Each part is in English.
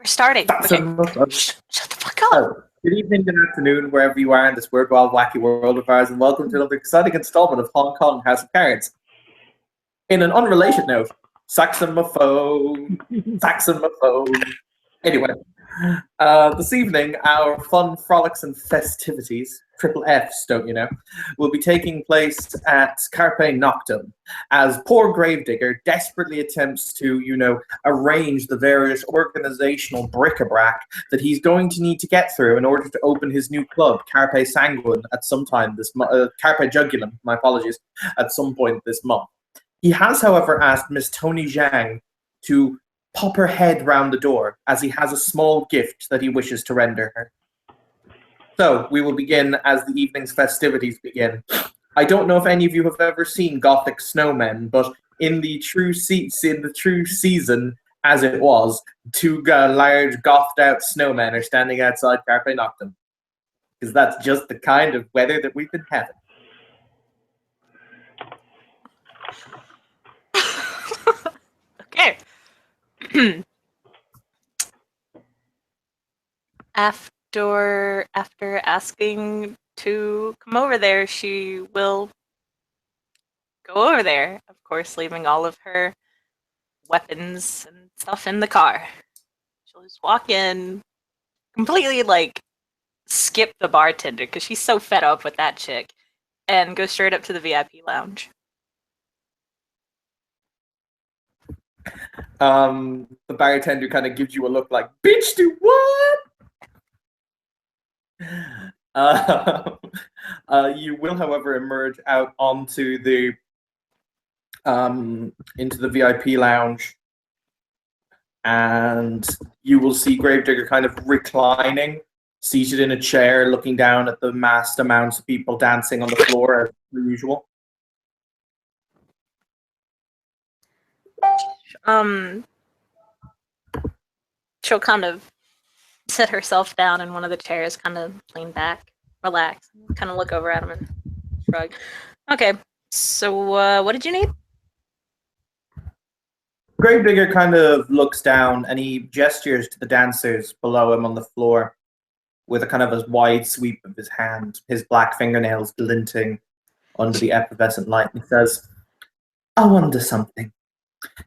We're starting. That's Okay. enough. Shut the fuck up. Oh, good evening, good afternoon, wherever you are in this weird, wild, wacky world of ours, and welcome to another exciting installment of Hong Kong House of Cards. In an unrelated note, Saxophone, Saxophone. Anyway, this evening, our fun, frolics, and festivities, triple Fs, don't you know, will be taking place at Carpe Noctem, as poor Gravedigger desperately attempts to, arrange the various organizational bric-a-brac that he's going to need to get through in order to open his new club, Carpe Sanguine, at some time this month, Carpe Jugulum, my apologies, at some point this month. He has, however, asked Miss Tony Zhang to pop her head round the door, as he has a small gift that he wishes to render her. So, we will begin as the evening's festivities begin. I don't know if any of you have ever seen Gothic snowmen, but in the true season, as it was, two large gothed-out snowmen are standing outside Carpe Noctem. Because that's just the kind of weather that we've been having. Okay. After asking to come over there, she will go over there, of course, leaving all of her weapons and stuff in the car. She'll just walk in, completely skip the bartender because she's so fed up with that chick, and go straight up to the VIP lounge. The bartender kind of gives you a look like, bitch, do what? You will, however, emerge out onto the into the VIP lounge, and you will see Gravedigger kind of reclining, seated in a chair, looking down at the massed amounts of people dancing on the floor as usual. She'll kind of sit herself down in one of the chairs, kind of lean back, relax, kind of look over at him and shrug. Okay, so what did you need? Gravedigger kind of looks down and he gestures to the dancers below him on the floor with a kind of a wide sweep of his hand, his black fingernails glinting under the effervescent light, and says, I wonder something.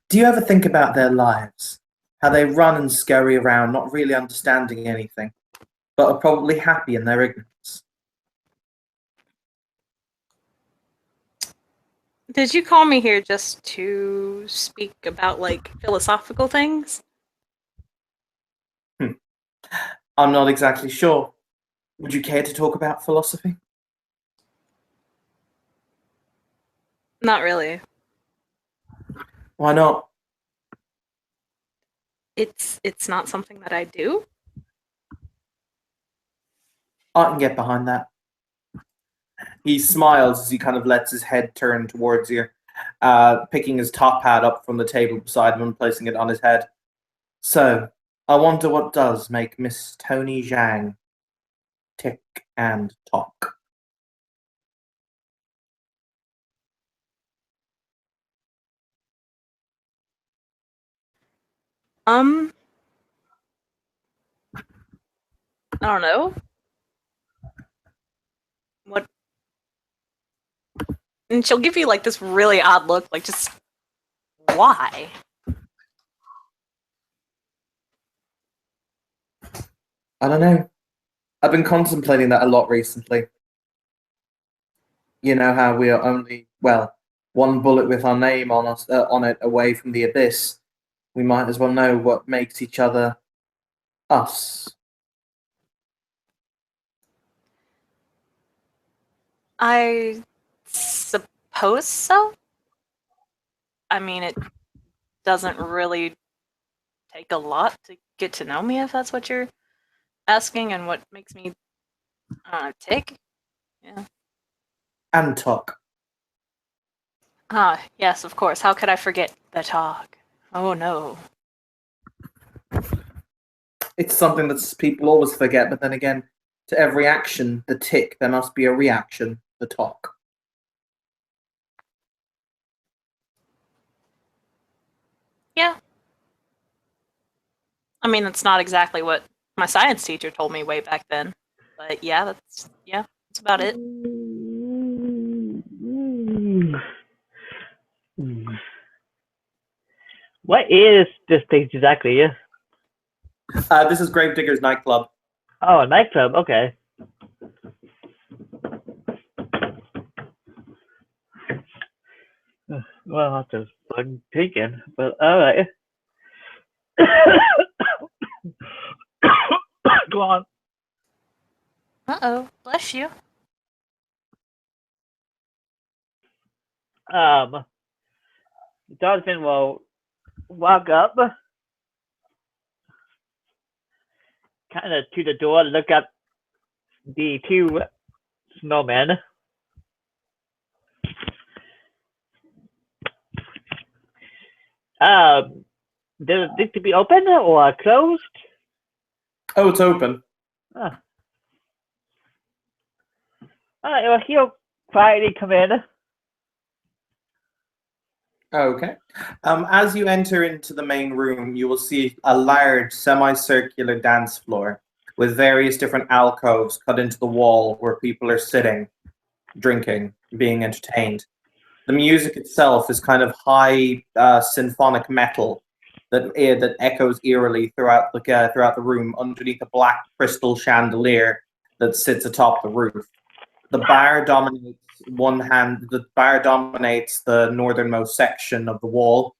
Do you ever think about their lives? How they run and scurry around, not really understanding anything, but are probably happy in their ignorance. Did you call me here just to speak about, philosophical things? I'm not exactly sure. Would you care to talk about philosophy? Not really. Why not? It's not something that I do. I can get behind that. He smiles as he kind of lets his head turn towards you, picking his top hat up from the table beside him and placing it on his head. So, I wonder what does make Miss Tony Zhang tick and talk. I don't know. What? And she'll give you this really odd look, just why? I don't know. I've been contemplating that a lot recently. You know how we are only, one bullet with our name on us on it away from the abyss. We might as well know what makes each other us. I suppose so. I mean, it doesn't really take a lot to get to know me, if that's what you're asking, and what makes me tick. Yeah. And talk. Ah, yes, of course. How could I forget the talk? Oh no. It's something that people always forget, but then again, to every action, the tick, there must be a reaction, the talk. Yeah. I mean, that's not exactly what my science teacher told me way back then. But yeah, that's about it. What is this place exactly? This is Gravedigger's nightclub. Oh, a nightclub. Okay. Well, that's just fun thinking, but all right. Go on. Bless you. Jonathan will walk up, kind of to the door, look at the two snowmen. Does it need to be open or closed? Oh, it's open. All right, well, he'll quietly come in. Okay. As you enter into the main room, you will see a large semicircular dance floor with various different alcoves cut into the wall where people are sitting, drinking, being entertained. The music itself is kind of high symphonic metal that echoes eerily throughout the room underneath a black crystal chandelier that sits atop the roof. The bar dominates the northernmost section of the wall,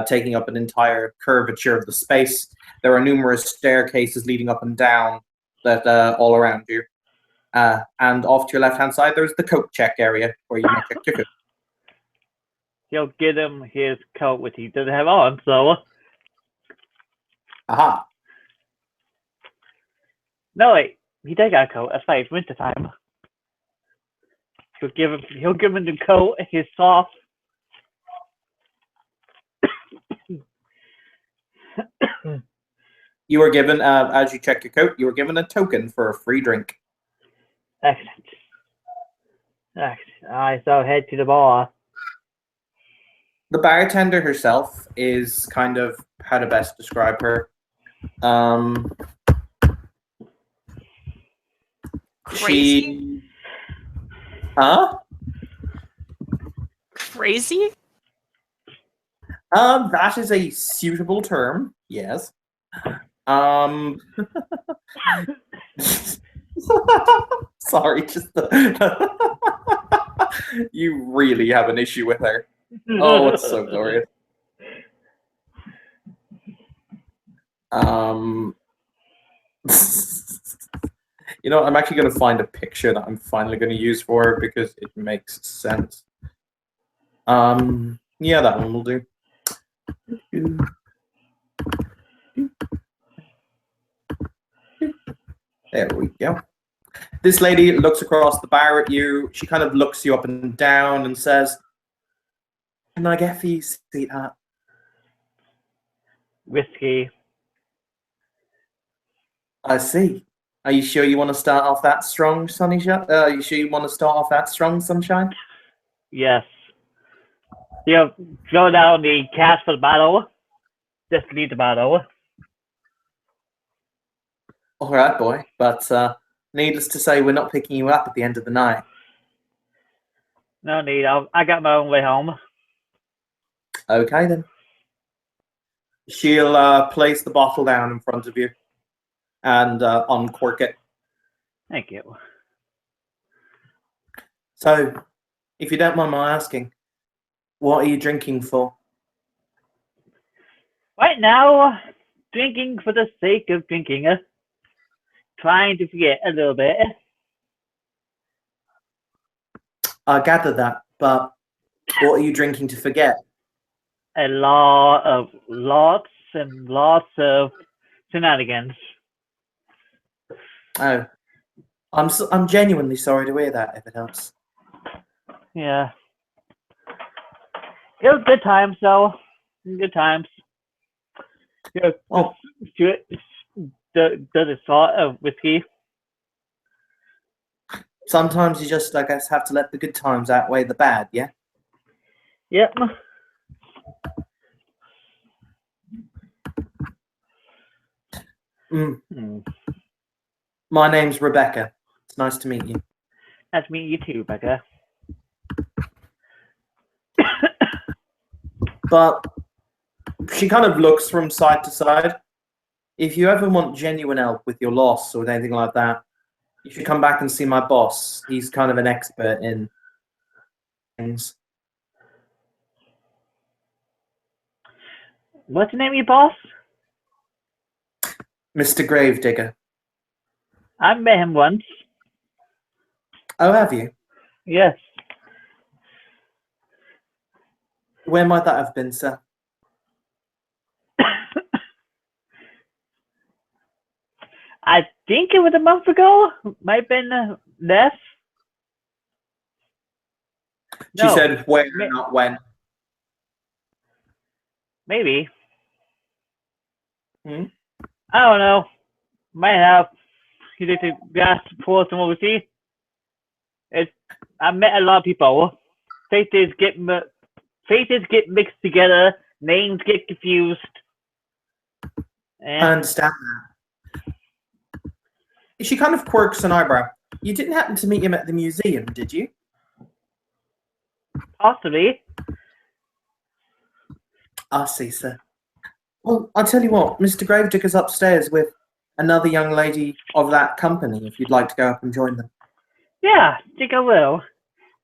taking up an entire curvature of the space. There are numerous staircases leading up and down that all around you. And off to your left-hand side, there's the coat check area where you may check your coat. He'll give him his coat, which he doesn't have on, so... Aha. No, wait. He does got a coat. That's fine. It's winter time. He'll give him the coat, his soft. You were given, as you check your coat, you were given a token for a free drink. Excellent. I shall head to the bar. The bartender herself is kind of, how to best describe her? Crazy? Huh? Crazy? That is a suitable term, yes. Sorry, you really have an issue with her. Oh, it's so glorious. You know, I'm actually going to find a picture that I'm finally going to use for her because it makes sense. Yeah, that one will do. There we go. This lady looks across the bar at you. She kind of looks you up and down and says, "Can I get for you, sweetheart?" Whiskey. I see. Are you sure you want to start off that strong, Sunshine? Are you sure you want to start off that strong, Sunshine? Yes. He'll throw down the cash for the bottle. Just leave the bottle. All right, boy. But needless to say, we're not picking you up at the end of the night. No need. I got my own way home. Okay, then. She'll place the bottle down in front of you and uncork it. Thank you. So, if you don't mind my asking, what are you drinking for? Right now, drinking for the sake of drinking. Trying to forget a little bit. I gather that, but what are you drinking to forget? Lots and lots of shenanigans. Oh, I'm genuinely sorry to hear that. If it helps. Yeah. It was good times, though. Good times. Yeah. Well, Does it sort of whiskey? sometimes you just, I guess, have to let the good times outweigh the bad. Yeah. Yep. My name's Rebecca. It's nice to meet you. Nice to meet you too, Becca. But she kind of looks from side to side. If you ever want genuine help with your loss or anything like that, you should come back and see my boss. He's kind of an expert in things. What's the name of your boss? Mr. Gravedigger. I met him once. Oh, have you? Yes. Where might that have been, sir? I think it was a month ago. Might have been less. She said where, not when. Maybe. Hmm? I don't know. Might have. You need to gas for some overseas. I met a lot of people. Faces get mixed together. Names get confused. I And understand that. She kind of quirks an eyebrow. You didn't happen to meet him at the museum, did you? possibly. I see, sir. Well, I'll tell you what, Mr. Gravedigger's upstairs with another young lady of that company, if you'd like to go up and join them. Yeah, I think I will.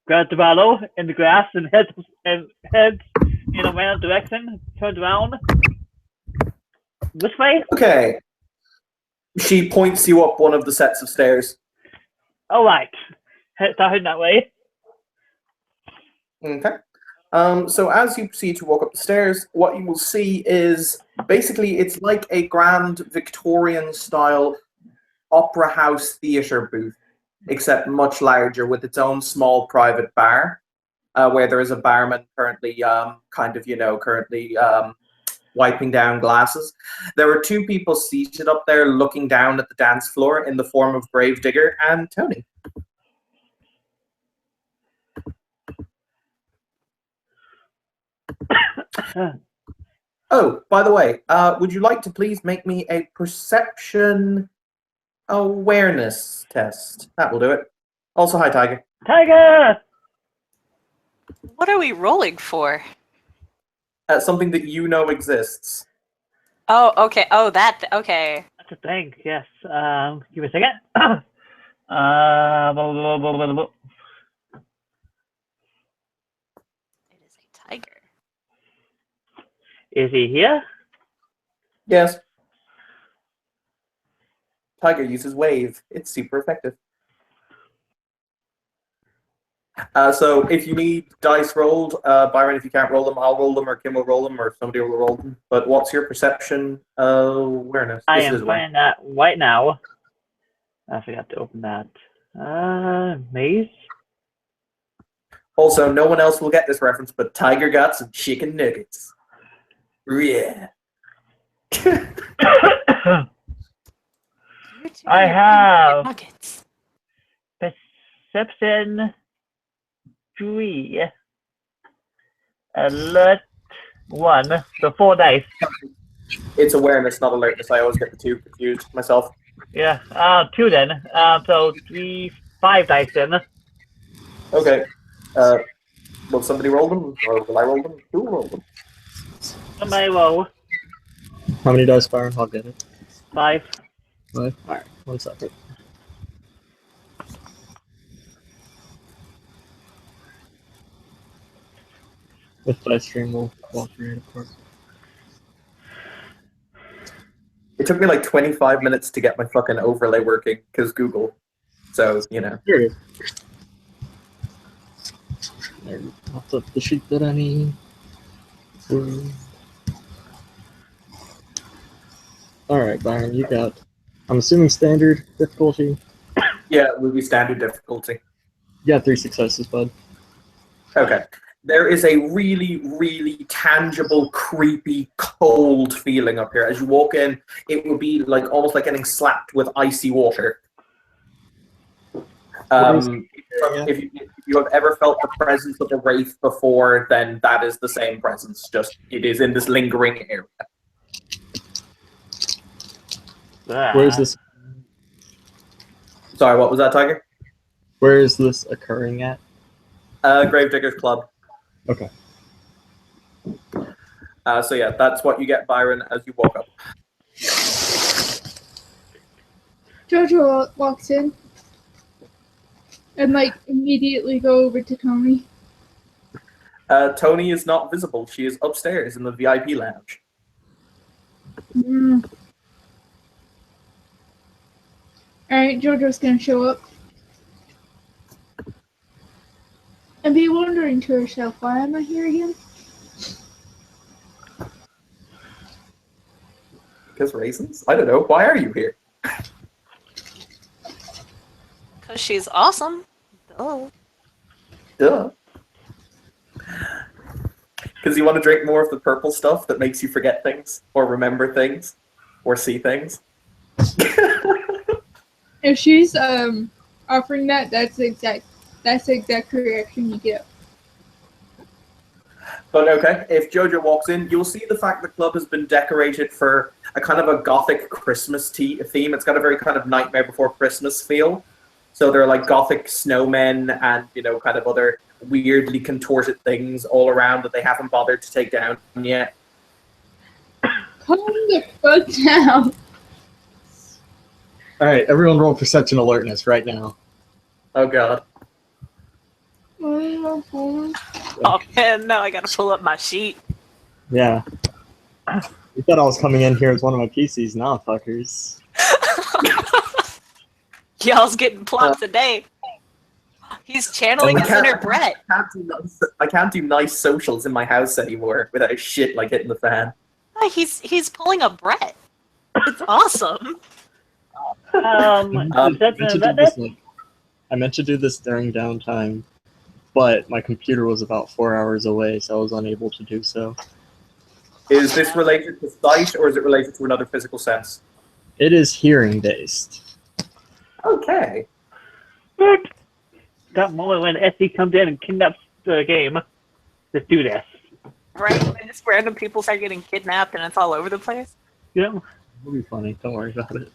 Grab the bottle in the grass and heads in a random direction. Turns around. Which way? Okay. She points you up one of the sets of stairs. All right. Start heading that way. Okay. So as you proceed to walk up the stairs, what you will see is basically it's like a grand Victorian style opera house theater booth, except much larger with its own small private bar, where there is a barman currently wiping down glasses. There are two people seated up there looking down at the dance floor in the form of Gravedigger and Tony. Oh, by the way, would you like to please make me a perception awareness test? That will do it. Also, hi, Tiger. Tiger! What are we rolling for? Something that you know exists. Oh, okay. Oh, okay. That's a thing, yes. Give me a second. Blah, blah, blah, blah, blah, blah. It is a tiger. Is he here? Yes. Tiger uses wave. It's super effective. So if you need dice rolled, Byron, if you can't roll them, I'll roll them, or Kim will roll them, or somebody will roll them. But what's your perception awareness? I am playing that right now. I forgot to open that. Maze? Also, no one else will get this reference, but Tiger got some chicken nuggets. Yeah. I have nuggets. Perception 3. Alert 1. So 4 dice. It's awareness, not alertness. I always get the two confused myself. Yeah. 2 then. So 5 dice then. Okay. Will somebody roll them, or will I roll them? Who will roll them? Somebody roll. How many dice, Byron? I'll get it. 5. 5? Alright, 1 second. With dice stream, we'll walk through it, of course. It took me like 25 minutes to get my fucking overlay working, because Google. So, you know. Here it is. There, I'll flip the sheet that I need. Alright, Byron, you got, I'm assuming standard difficulty? Yeah, it would be standard difficulty. You got 3 successes, bud. Okay. There is a really, really tangible, creepy, cold feeling up here. As you walk in, it would be like almost like getting slapped with icy water. If you have ever felt the presence of a wraith before, then that is the same presence. Just it is in this lingering area. Where's this? Sorry, what was that, Tiger? Where is this occurring at? Gravediggers Club. Okay. So yeah, that's what you get, Byron, as you walk up. Jojo walks in and like immediately go over to Tony. Tony is not visible. She is upstairs in the VIP lounge. Mm. Alright, Jojo's gonna show up. And be wondering to herself, why am I here again? Because raisins? I don't know. Why are you here? Because she's awesome. Duh. Duh. Because you want to drink more of the purple stuff that makes you forget things, or remember things, or see things. If she's offering that, that's the exact reaction you get. But okay, if Jojo walks in, you'll see the fact the club has been decorated for a kind of a gothic Christmas theme. It's got a very kind of Nightmare Before Christmas feel. So there are like gothic snowmen and, you know, kind of other weirdly contorted things all around that they haven't bothered to take down yet. Calm the fuck down. All right, everyone, roll perception alertness right now. Oh god. Oh man, now I gotta pull up my sheet. Yeah. You thought I was coming in here as one of my PCs, nah, fuckers. Y'all's getting plopped today. He's channeling his inner Brett. I can't do nice socials in my house anymore without shit like hitting the fan. He's pulling a Brett. It's awesome. I meant to do this during downtime, but my computer was about 4 hours away, so I was unable to do so. Is this related to sight, or is it related to another physical sense? It is hearing based. Okay. That moment when Essie comes in and kidnaps the game. Let's do this. Right? When just random people start getting kidnapped and it's all over the place. Yeah. It'll be funny. Don't worry about it.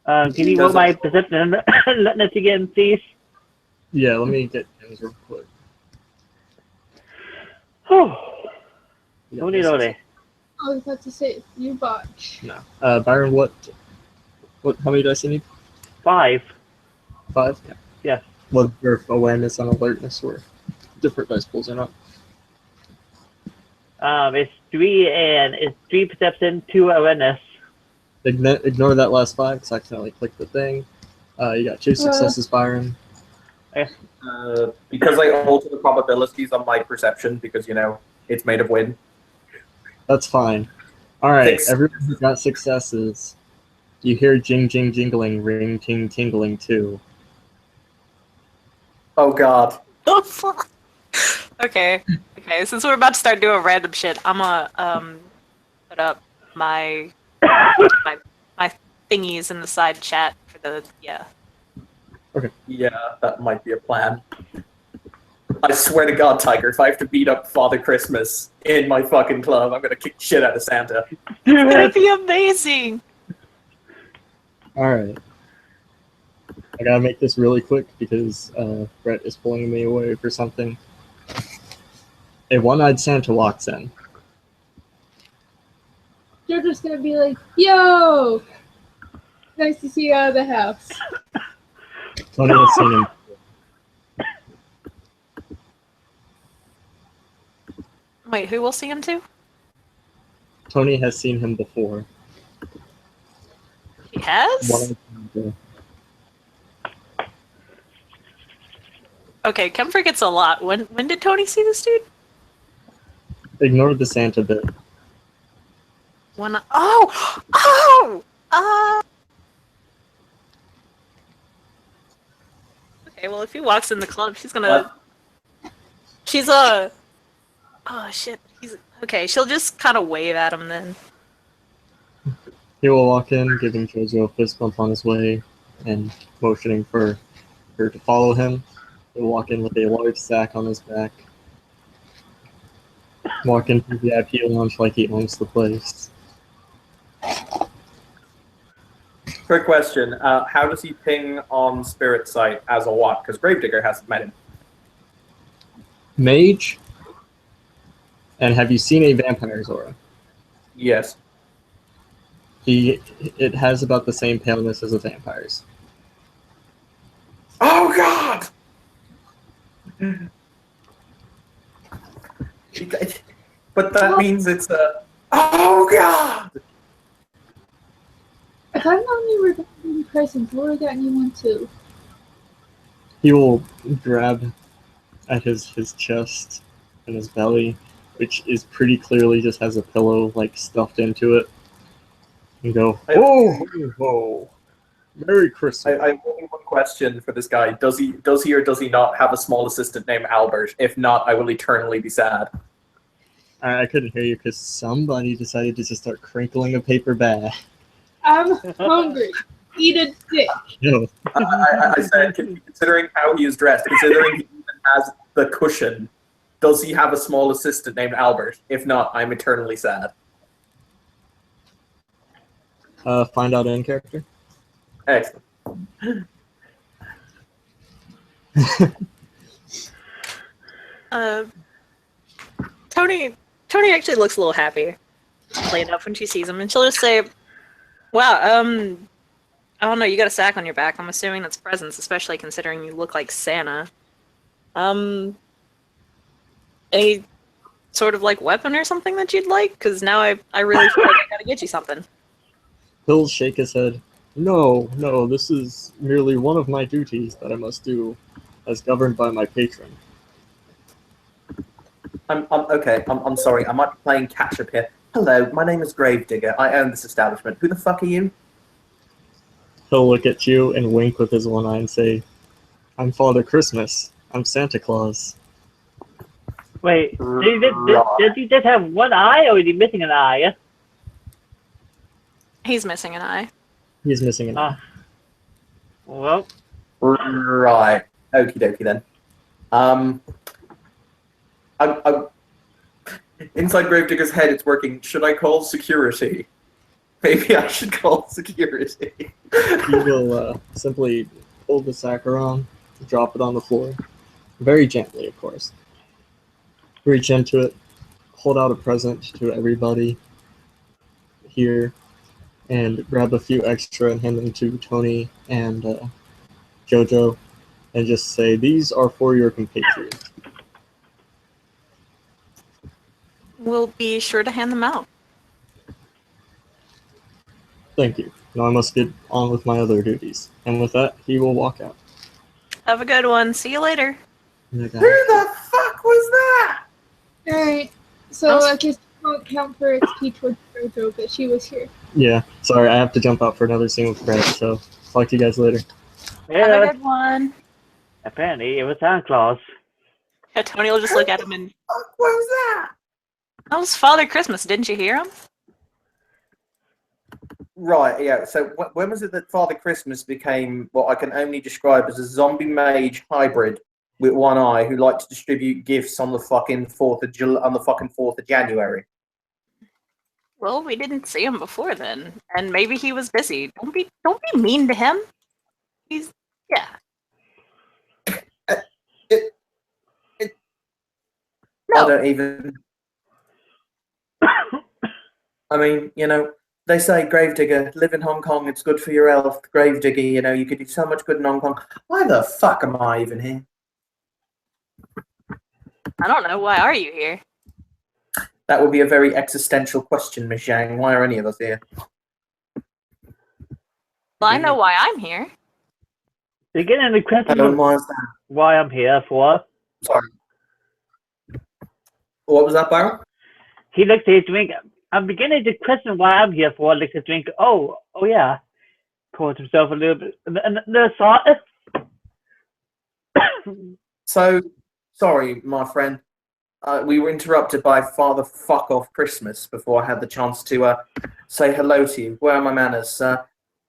Can you roll my perception alertness again, please? Yeah, let me get things real quick. Tony Lole. I was about to say, you botch. No. Byron, what? How many dice you need? 5. 5? Yeah. Yes. What your awareness and alertness or different dice pools or not? It's 3 and it's 3 perception, 2 awareness. Ignore that last 5 because I accidentally clicked the thing. You got 2 successes, Byron. Because I alter the probabilities on my perception because, you know, it's made of wind. That's fine. Alright, 6. everyone who got successes, you hear jing jing jingling, ring ting tingling too. Oh god. The fuck? Okay. Since we're about to start doing random shit, I'm gonna put up my my thingies in the side chat for the Yeah, that might be a plan. I swear to God, Tiger, if I have to beat up Father Christmas in my fucking club, I'm gonna kick shit out of Santa. It's gonna be amazing. Alright. I gotta make this really quick because Brett is pulling me away for something. A one-eyed Santa walks in. Jojo's gonna be like, yo! Nice to see you out of the house. Tony has seen him. Wait, who will see him too? Tony has seen him before. He has? One-eyed Santa. Okay, Kem forgets a lot. When did Tony see this dude? Ignore the Santa bit. Okay, well if he walks in the club, she's gonna. She's a. Oh shit. Okay. She'll just kind of wave at him then. He will walk in, giving Jojo a fist bump on his way, and motioning for her to follow him. He'll walk in with a large sack on his back. Walk into the VIP lounge like he owns the place. Quick question. How does he ping on Spirit Sight as a what? Because Gravedigger hasn't met him. Mage? And have you seen a vampire's aura? Yes. It has about the same paleness as a vampire's. Oh God! But that means it's a. Oh God! If I've known you were getting presents, what would have gotten you one too? He will grab at his chest and his belly, which is pretty clearly just has a pillow like stuffed into it, and go, "Oh, ho, Merry Christmas." I have only one question for this guy. Does he or does he not have a small assistant named Albert? If not, I will eternally be sad. I couldn't hear you because somebody decided to just start crinkling a paper bag. I'm hungry. Eat a dick. No, I said, considering how he is dressed, considering he even has the cushion, does he have a small assistant named Albert? If not, I'm eternally sad. find out in character. Excellent. Tony actually looks a little happy laid up when she sees him, and she'll just say, "Wow, I don't know, you got a sack on your back. I'm assuming that's presents, especially considering you look like Santa. Any sort of like weapon or something that you'd like? Because now I really feel like I gotta get you something." He'll shake his head. No, this is merely one of my duties that I must do, as governed by my patron. I'm sorry. I might be playing catch up here. Hello, my name is Gravedigger. I own this establishment. Who the fuck are you? He'll look at you and wink with his one eye and say, "I'm Father Christmas. I'm Santa Claus." Wait, does he just have one eye, or is he missing an eye? He's missing an eye. He's missing an eye. Well, Right. Okie dokie then. I'm inside Gravedigger's head. It's working. Should I call security? Maybe I should call security. He will simply pull the sack around, drop it on the floor, very gently, of course. Reach into it, hold out a present to everybody here, and grab a few extra and hand them to Tony and Jojo, and just say, "These are for your compatriots." We'll be sure to hand them out. Thank you. Now I must get on with my other duties. And with that, he will walk out. Have a good one. See you later. Who the fuck was that? Alright. So I guess it won't count for XP towards Jojo, but she was here. Yeah, sorry, I have to jump out for another scene with Brett, so talk to you guys later. Have a yeah, good one. apparently it was Santa Claus. Yeah, Tony will just look at him and, What was that? "That was Father Christmas. Didn't you hear him?" Right, yeah. So when was it that Father Christmas became what I can only describe as a zombie mage hybrid with one eye who liked to distribute gifts on the fucking 4th of January? Well, we didn't see him before then, and maybe he was busy. Don't be mean to him. He's yeah. I No, don't even. I mean, they say Gravedigger, live in Hong Kong, it's good for your health. Gravedigger, you could do so much good in Hong Kong. Why the fuck am I even here? I don't know. Why are you here? That would be a very existential question, Miss Zhang. Why are any of us here? Well, I know why I'm here. Beginning the question And why is that? why I'm here for. Sorry. What was that, Byron? He looks at his drink. I'm beginning to question why I'm here for. Looks at his drink. Oh yeah. Pours himself a little bit. No salt. So, sorry, my friend. We were interrupted by Father Fuck Off Christmas before I had the chance to say hello to you. Where are my manners?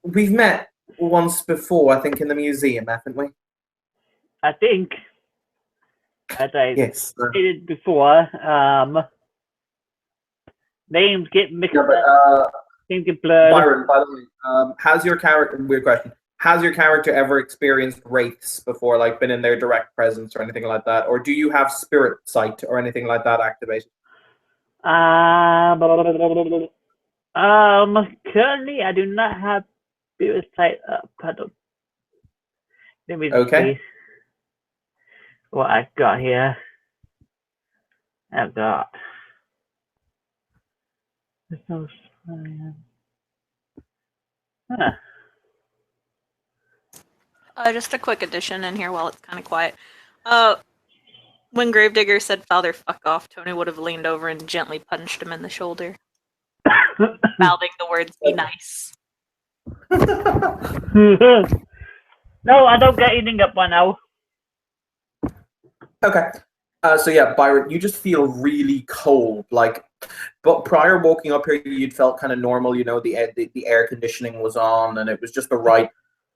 We've met once before, I think, in the museum, haven't we? I think, as I Yes. stated before, Names get mixed Yeah, but up. Things get blurred. Byron, by the way, has your character? Weird question. Has your character ever experienced wraiths before, like been in their direct presence or anything like that, or do you have spirit sight or anything like that activated? Currently I do not have spirit sight up. Let me Okay. see what I got here. I've got. There's no sign. Huh. Just a quick addition in here while it's kind of quiet. When Gravedigger said "Father, fuck off," Tony would have leaned over and gently punched him in the shoulder, mouthing the words "Be nice." No, I don't get anything up by now. Okay. So yeah, Byron, you just feel really cold. Like, but prior walking up here, you'd felt kind of normal. You know, the air conditioning was on, and it was just the right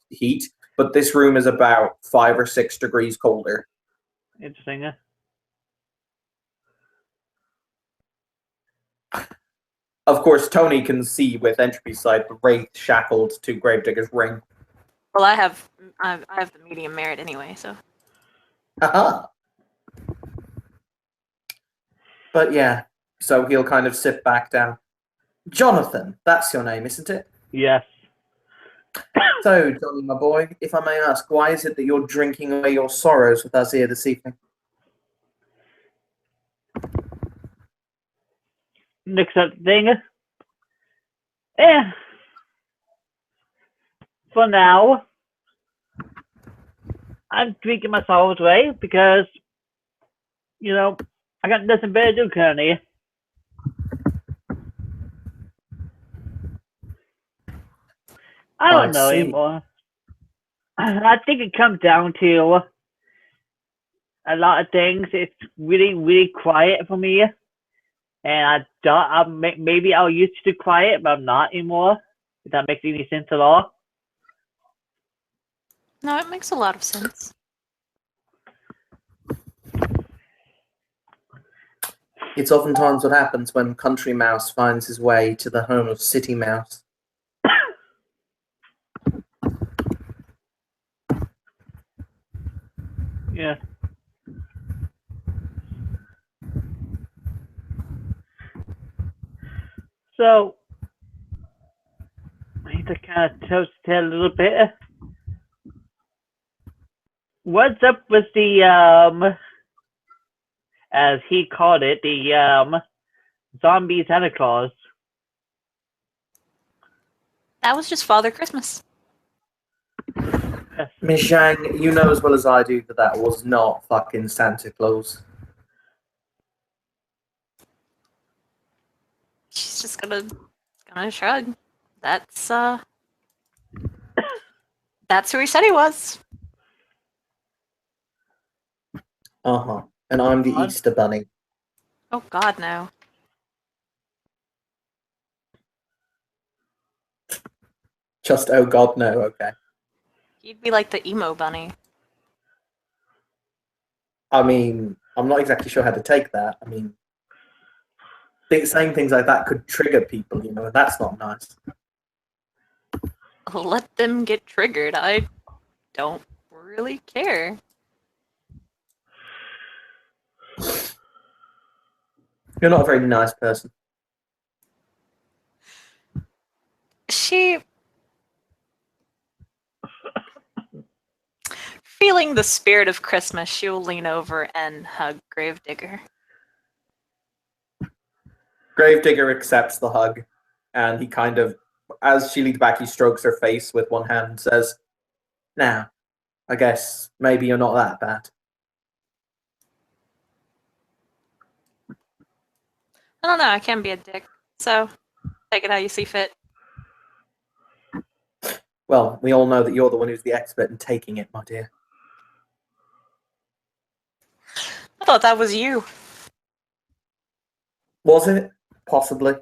heat. But this room is about 5 or 6 degrees colder. Interesting. Of course, Tony can see with entropy sight the wraith shackled to Gravedigger's ring. Well, I have the medium merit anyway, so. Haha. But yeah, so he'll kind of sit back down. Jonathan, that's your name, isn't it? Yes. So, Johnny, my boy, if I may ask, why is it that you're drinking away your sorrows with us here this evening? Next up thing. Yeah. For now, I'm drinking my sorrows away because, you know, I got nothing better to do currently. I don't know see. anymore. I think it comes down to a lot of things. It's really, really quiet for me. And maybe I used to do quiet, but I'm not anymore. If that makes any sense at all. No, it makes a lot of sense. It's oftentimes what happens when Country Mouse finds his way to the home of City Mouse. Yeah. So, I need to kind of tell a little bit. What's up with the, as he called it, the, zombie Santa Claus? That was just Father Christmas. Miss Zhang, you know as well as I do that that was not fucking Santa Claus. She's just gonna shrug. That's who he said he was. Uh-huh. And I'm the Easter Bunny. Oh God, no. Just, oh God, no, okay. He'd be like the emo bunny. I mean, I'm not exactly sure how to take that. I mean, saying things like that could trigger people, you know, and that's not nice. Let them get triggered. I don't really care. You're not a very nice person. Feeling the spirit of Christmas, she'll lean over and hug Gravedigger. Gravedigger accepts the hug, and he kind of, as she leans back, he strokes her face with one hand and says, "Now, I guess maybe you're not that bad." I don't know, I can be a dick, so take it how you see fit. Well, we all know that you're the one who's the expert in taking it, my dear. I thought that was you. Was it? Possibly.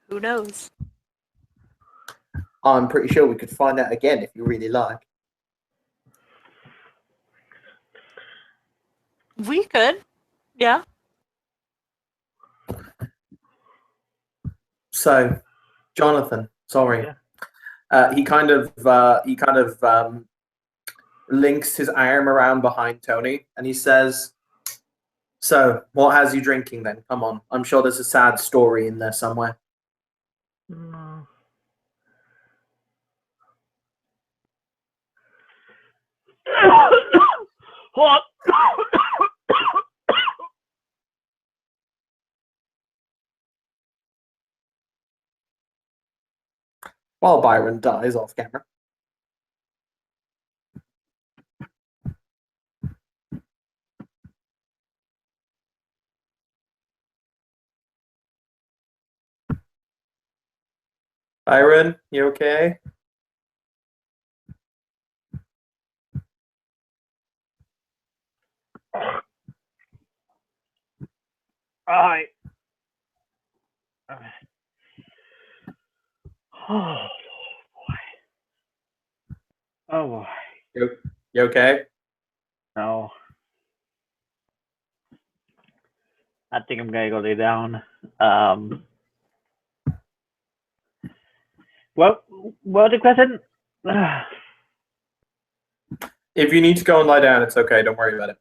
Who knows? I'm pretty sure we could find out again if you really like. We could. Yeah. So, Jonathan, sorry. Yeah. He kind of links his arm around behind Tony, and he says, "So, what has you drinking then? Come on, I'm sure there's a sad story in there somewhere." Mm. What? While Byron dies off camera. Byron, you okay? Alright. Oh boy. Oh boy. You okay? No. I think I'm gonna go lay down. Well, the question? If you need to go and lie down, it's okay. Don't worry about it.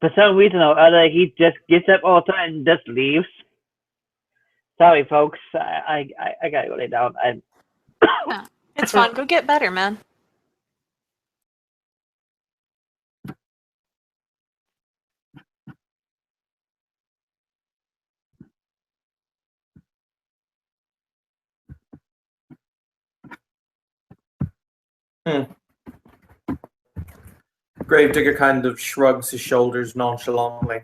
For some reason or other, he just gets up all the time and just leaves. Sorry, folks. I gotta go lay down. It's fine. Go get better, man. Gravedigger kind of shrugs his shoulders nonchalantly.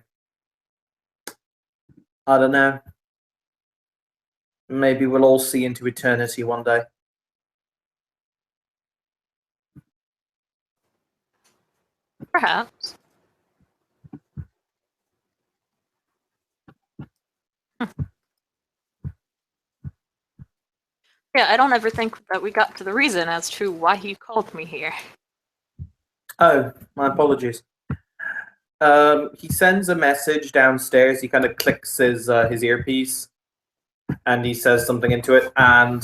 I don't know. Maybe we'll all see into eternity one day. Perhaps. Yeah, I don't ever think that we got to the reason as to why he called me here. Oh, my apologies. He sends a message downstairs. He kind of clicks his earpiece, and he says something into it. And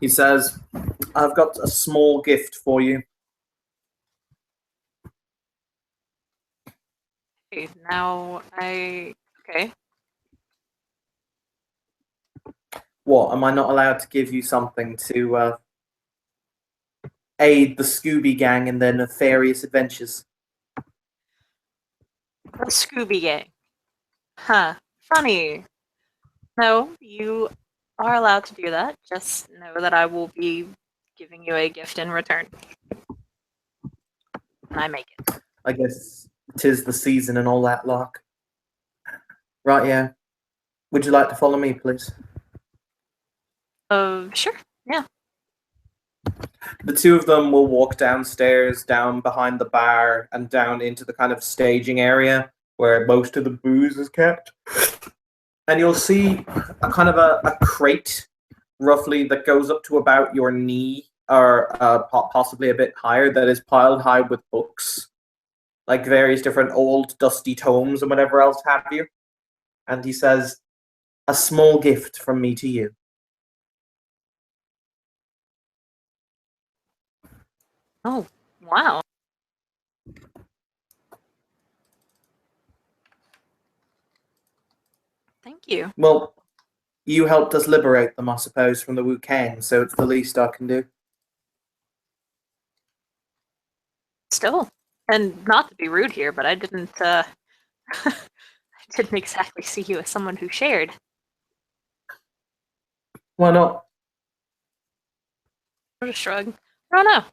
he says, "I've got a small gift for you." Okay, now okay. What? Am I not allowed to give you something to aid the Scooby Gang in their nefarious adventures? The Scooby Gang. Huh. Funny. No, you are allowed to do that. Just know that I will be giving you a gift in return. And I make it. I guess 'tis the season and all that lark. Right, yeah. Would you like to follow me, please? Sure. Yeah. The two of them will walk downstairs, down behind the bar, and down into the kind of staging area where most of the booze is kept. And you'll see a kind of a crate, roughly, that goes up to about your knee, or possibly a bit higher, that is piled high with books, like various different old dusty tomes and whatever else have you. And he says, "A small gift from me to you." Oh, wow. Thank you. Well, you helped us liberate them, I suppose, from the Wu Kang, so it's the least I can do. Still. And not to be rude here, but I didn't I didn't exactly see you as someone who shared. Why not? What a shrug. I don't know.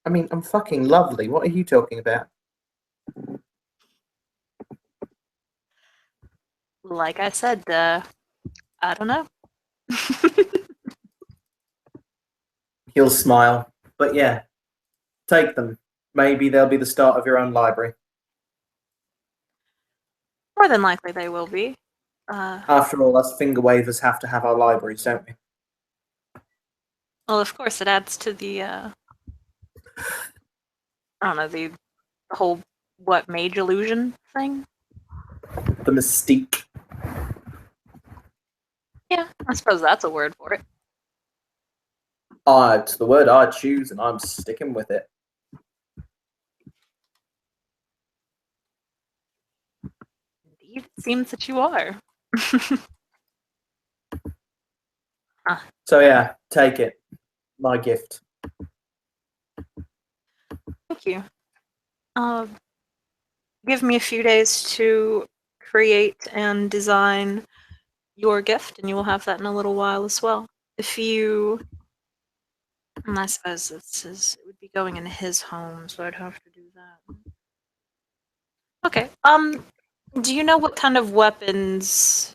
I mean, I'm fucking lovely. What are you talking about? Like I said, I don't know. He'll smile. But yeah, take them. Maybe they'll be the start of your own library. More than likely they will be. After all, us finger wavers have to have our libraries, don't we? Well, of course, it adds to the, I don't know, the whole, what, mage illusion thing? the mystique. Yeah, I suppose that's a word for it. It's the word I choose, and I'm sticking with it. Indeed, it seems that you are. So yeah, take it. My gift. Thank you. Give me a few days to create and design your gift, and you will have that in a little while as well. If you, and I suppose it would be going into his home, so I'd have to do that. Okay. Do you know what kind of weapons?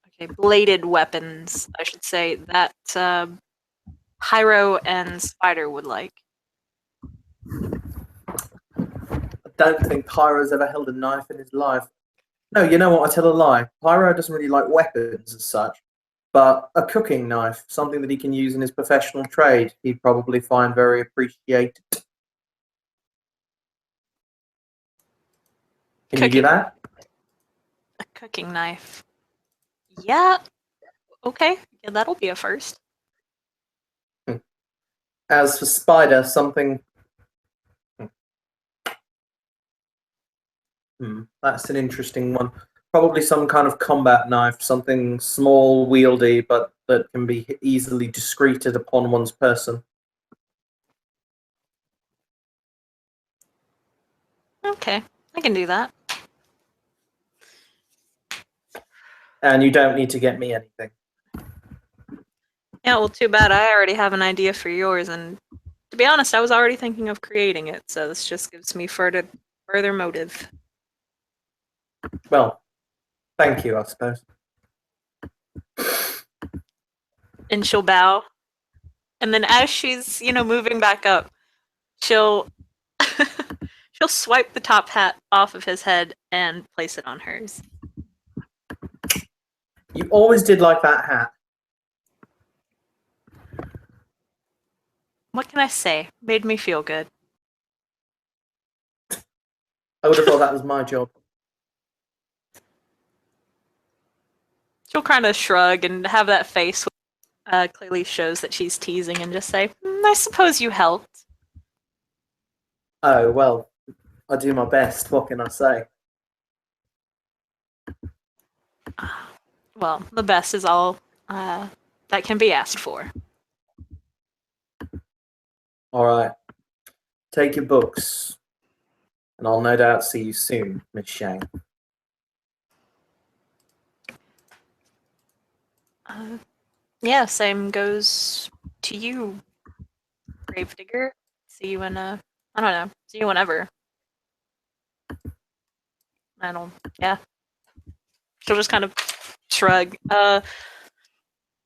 Okay, bladed weapons, I should say, that Pyro and Spider would like. I don't think Pyro's ever held a knife in his life. No, you know what? I tell a lie. Pyro doesn't really like weapons as such, but a cooking knife, something that he can use in his professional trade, he'd probably find very appreciated. Can you do Cooking. that? A cooking knife. Yeah. Okay. Yeah, that'll be a first. As for Spider, something... that's an interesting one. Probably some kind of combat knife, something small, wieldy, but that can be easily discreted upon one's person. Okay, I can do that. And you don't need to get me anything. Yeah, well, too bad. I already have an idea for yours, and to be honest, I was already thinking of creating it, so this just gives me further motive. Well, thank you, I suppose. And she'll bow, and then as she's moving back up, she'll she'll swipe the top hat off of his head and place it on hers. You always did like that hat. What can I say? Made me feel good. I would have thought that was my job. She'll kind of shrug and have that face clearly shows that she's teasing and just say, I suppose you helped. Oh, well, I do my best. What can I say? Well, the best is all that can be asked for. All right. Take your books, and I'll no doubt see you soon, Miss Shang. Yeah, same goes to you, Gravedigger. See you in I don't know, see you whenever. Yeah. She'll just kind of shrug,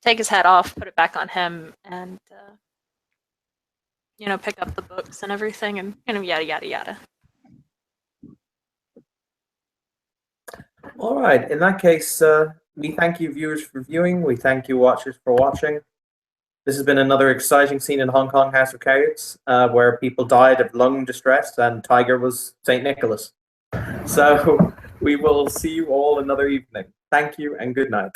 take his hat off, put it back on him, and, pick up the books and everything, and yada, yada, yada. All right. In that case, we thank you, viewers, for viewing. We thank you, watchers, for watching. This has been another exciting scene in Hong Kong House of Cards, where people died of lung distress and Tiger was St. Nicholas. So we will see you all another evening. Thank you and good night.